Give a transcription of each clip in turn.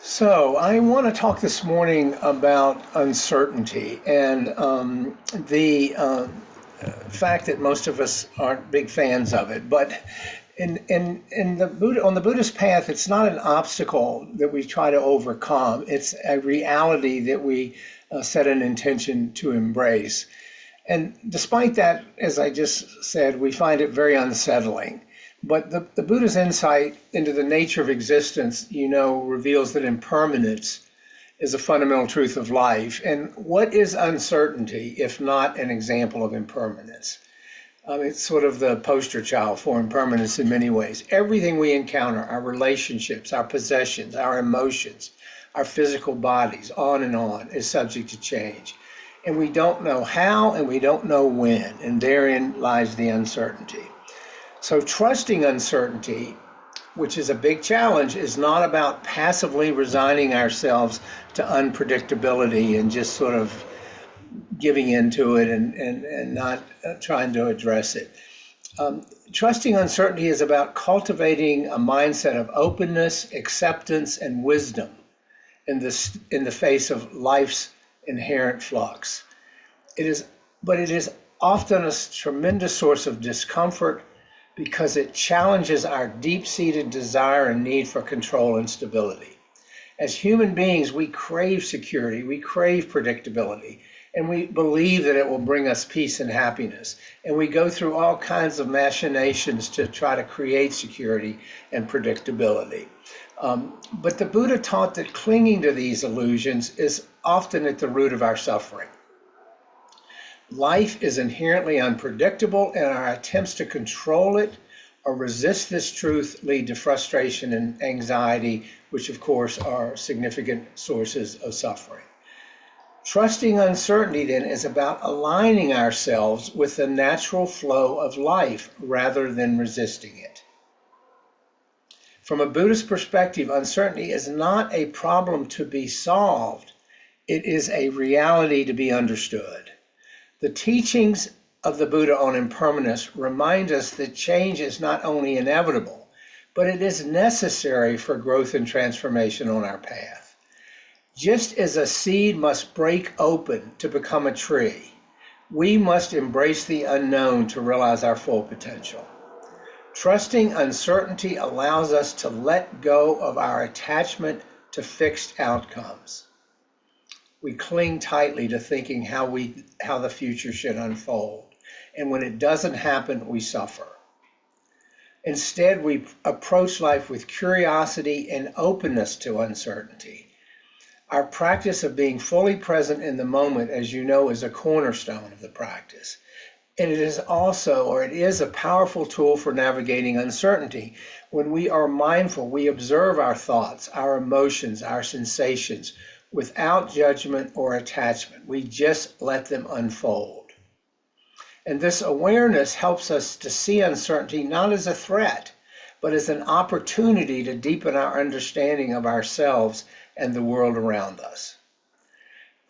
So, I want to talk this morning about uncertainty and the fact that most of us aren't big fans of it. But in the Buddha, on the Buddhist path, it's not an obstacle that we try to overcome. It's a reality that we set an intention to embrace. And despite that, as I just said, we find it very unsettling. But the Buddha's insight into the nature of existence, reveals that impermanence is a fundamental truth of life. And what is uncertainty if not an example of impermanence? It's sort of the poster child for impermanence in many ways. Everything we encounter, our relationships, our possessions, our emotions, our physical bodies, on, is subject to change. And we don't know how and we don't know when, and therein lies the uncertainty. So trusting uncertainty, which is a big challenge, is not about passively resigning ourselves to unpredictability and just sort of giving into it and not trying to address it. Trusting uncertainty is about cultivating a mindset of openness, acceptance, and wisdom in the face of life's inherent flux. But it is often a tremendous source of discomfort because it challenges our deep-seated desire and need for control and stability. As human beings, we crave security, we crave predictability, and we believe that it will bring us peace and happiness. And we go through all kinds of machinations to try to create security and predictability. But the Buddha taught that clinging to these illusions is often at the root of our suffering. Life is inherently unpredictable, and our attempts to control it or resist this truth lead to frustration and anxiety, which of course are significant sources of suffering. Trusting uncertainty then is about aligning ourselves with the natural flow of life rather than resisting it. From a Buddhist perspective, uncertainty is not a problem to be solved. It is a reality to be understood. The teachings of the Buddha on impermanence remind us that change is not only inevitable, but it is necessary for growth and transformation on our path. Just as a seed must break open to become a tree, we must embrace the unknown to realize our full potential. Trusting uncertainty allows us to let go of our attachment to fixed outcomes. We cling tightly to thinking how the future should unfold. And when it doesn't happen, we suffer. Instead, we approach life with curiosity and openness to uncertainty. Our practice of being fully present in the moment, as you know, is a cornerstone of the practice. And it is a powerful tool for navigating uncertainty. When we are mindful, we observe our thoughts, our emotions, our sensations, without judgment or attachment. We just let them unfold. And this awareness helps us to see uncertainty not as a threat, but as an opportunity to deepen our understanding of ourselves and the world around us.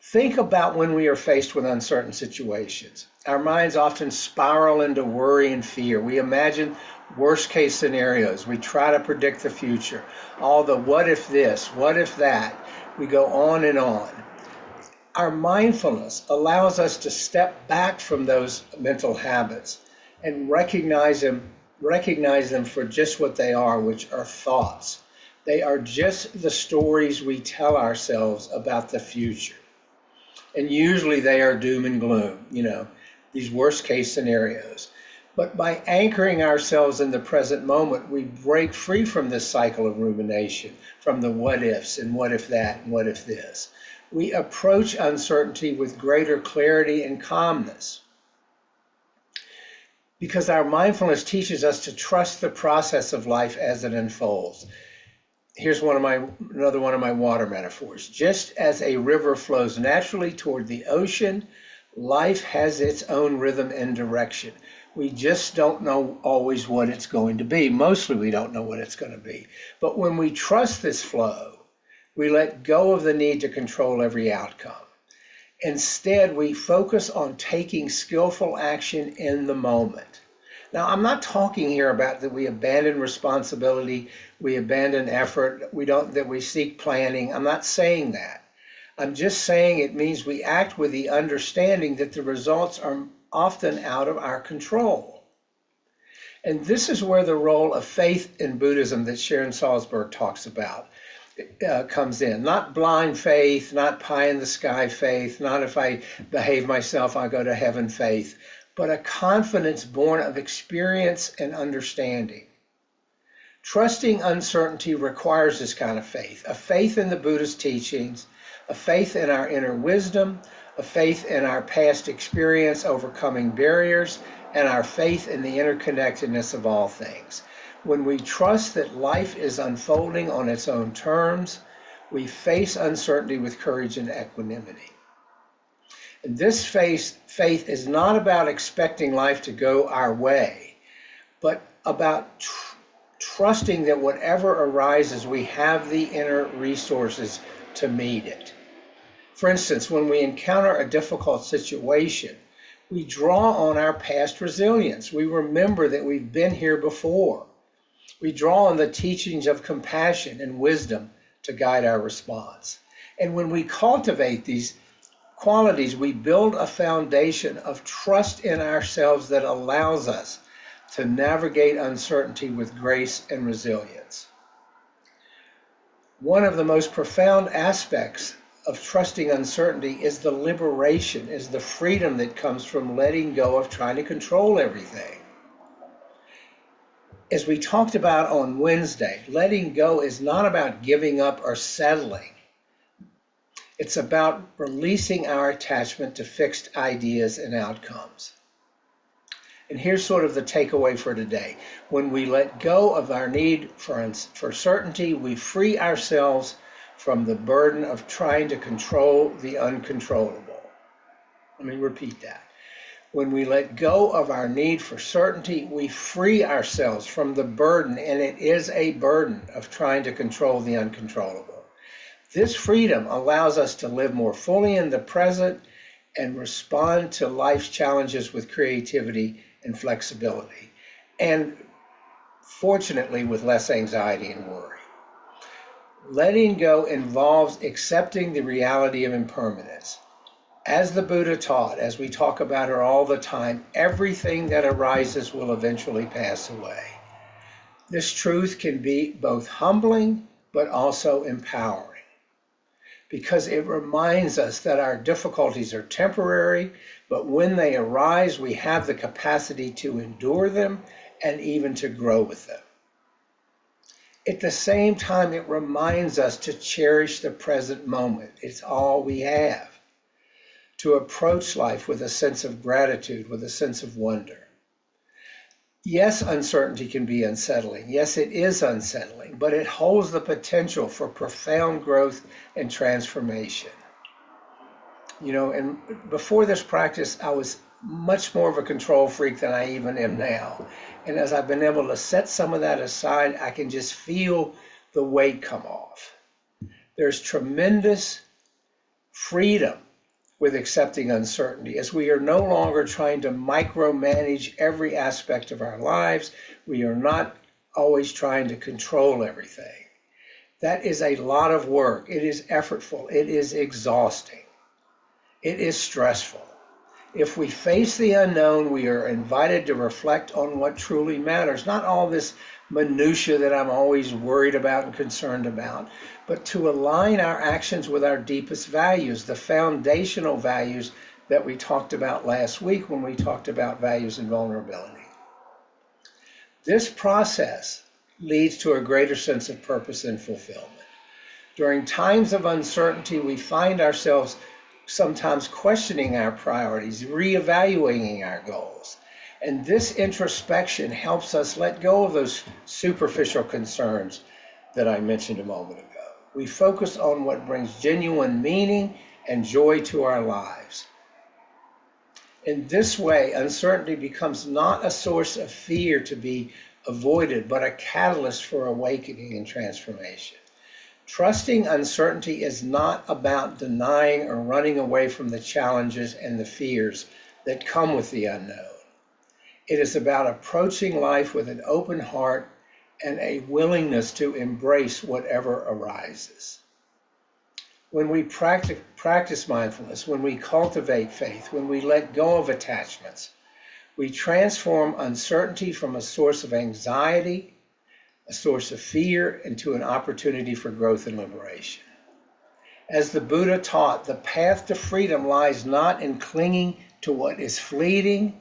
Think about when we are faced with uncertain situations. Our minds often spiral into worry and fear. We imagine worst case scenarios. We try to predict the future. All the what if this, what if that. We go on and on. Our mindfulness allows us to step back from those mental habits and recognize them for just what they are, which are thoughts. They are just the stories we tell ourselves about the future. And usually they are doom and gloom, these worst case scenarios. But by anchoring ourselves in the present moment, we break free from this cycle of rumination, from the what ifs and what if that and what if this. We approach uncertainty with greater clarity and calmness because our mindfulness teaches us to trust the process of life as it unfolds. Here's another one of my water metaphors. Just as a river flows naturally toward the ocean, life has its own rhythm and direction. We just don't know always what it's going to be. Mostly we don't know what it's going to be. But when we trust this flow, we let go of the need to control every outcome. Instead, we focus on taking skillful action in the moment. Now, I'm not talking here about that we abandon responsibility, we abandon effort, that we seek planning. I'm not saying that. I'm just saying it means we act with the understanding that the results are often out of our control. And this is where the role of faith in Buddhism that Sharon Salzberg talks about comes in. Not blind faith, not pie in the sky faith, not if I behave myself, I go to heaven faith, but a confidence born of experience and understanding. Trusting uncertainty requires this kind of faith, a faith in the Buddhist teachings, a faith in our inner wisdom, a faith in our past experience overcoming barriers, and our faith in the interconnectedness of all things. When we trust that life is unfolding on its own terms, we face uncertainty with courage and equanimity. And this faith is not about expecting life to go our way, but about trusting that whatever arises, we have the inner resources to meet it. For instance, when we encounter a difficult situation, we draw on our past resilience. We remember that we've been here before. We draw on the teachings of compassion and wisdom to guide our response. And when we cultivate these qualities, we build a foundation of trust in ourselves that allows us to navigate uncertainty with grace and resilience. One of the most profound aspects of trusting uncertainty is the liberation, is the freedom that comes from letting go of trying to control everything. As we talked about on Wednesday, letting go is not about giving up or settling. It's about releasing our attachment to fixed ideas and outcomes. And here's sort of the takeaway for today. When we let go of our need for certainty, we free ourselves from the burden of trying to control the uncontrollable. Let me repeat that. When we let go of our need for certainty, we free ourselves from the burden, and it is a burden, of trying to control the uncontrollable. This freedom allows us to live more fully in the present and respond to life's challenges with creativity and flexibility, and fortunately with less anxiety and worry. Letting go involves accepting the reality of impermanence. As the Buddha taught, as we talk about her all the time, everything that arises will eventually pass away. This truth can be both humbling but also empowering, because it reminds us that our difficulties are temporary, but when they arise, we have the capacity to endure them and even to grow with them. At the same time, it reminds us to cherish the present moment. It's all we have. To approach life with a sense of gratitude, with a sense of wonder. Yes, uncertainty can be unsettling. Yes, it is unsettling, but it holds the potential for profound growth and transformation. You know, and before this practice, I was much more of a control freak than I even am now. And as I've been able to set some of that aside, I can just feel the weight come off. There's tremendous freedom with accepting uncertainty, as we are no longer trying to micromanage every aspect of our lives. We are not always trying to control everything. That is a lot of work. It is effortful. It is exhausting. It is stressful. If we face the unknown, we are invited to reflect on what truly matters, not all this minutia that I'm always worried about and concerned about, but to align our actions with our deepest values, the foundational values that we talked about last week when we talked about values and vulnerability. This process leads to a greater sense of purpose and fulfillment. During times of uncertainty, we find ourselves sometimes questioning our priorities, reevaluating our goals. And this introspection helps us let go of those superficial concerns that I mentioned a moment ago. We focus on what brings genuine meaning and joy to our lives. In this way, uncertainty becomes not a source of fear to be avoided, but a catalyst for awakening and transformation. Trusting uncertainty is not about denying or running away from the challenges and the fears that come with the unknown. It is about approaching life with an open heart and a willingness to embrace whatever arises. When we practice mindfulness, when we cultivate faith, when we let go of attachments, we transform uncertainty from a source of anxiety, a source of fear, into an opportunity for growth and liberation. As the Buddha taught, the path to freedom lies not in clinging to what is fleeting,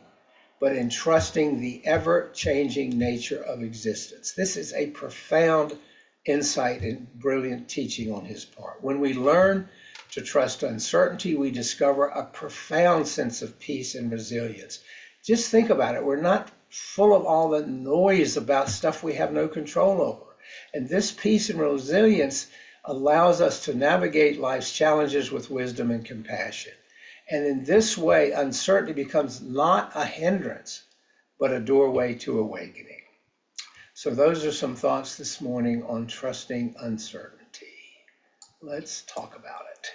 but in trusting the ever-changing nature of existence. This is a profound insight and brilliant teaching on his part. When we learn to trust uncertainty, we discover a profound sense of peace and resilience. Just think about it. We're not full of all the noise about stuff we have no control over. And this peace and resilience allows us to navigate life's challenges with wisdom and compassion. And in this way, uncertainty becomes not a hindrance, but a doorway to awakening. So those are some thoughts this morning on trusting uncertainty. Let's talk about it.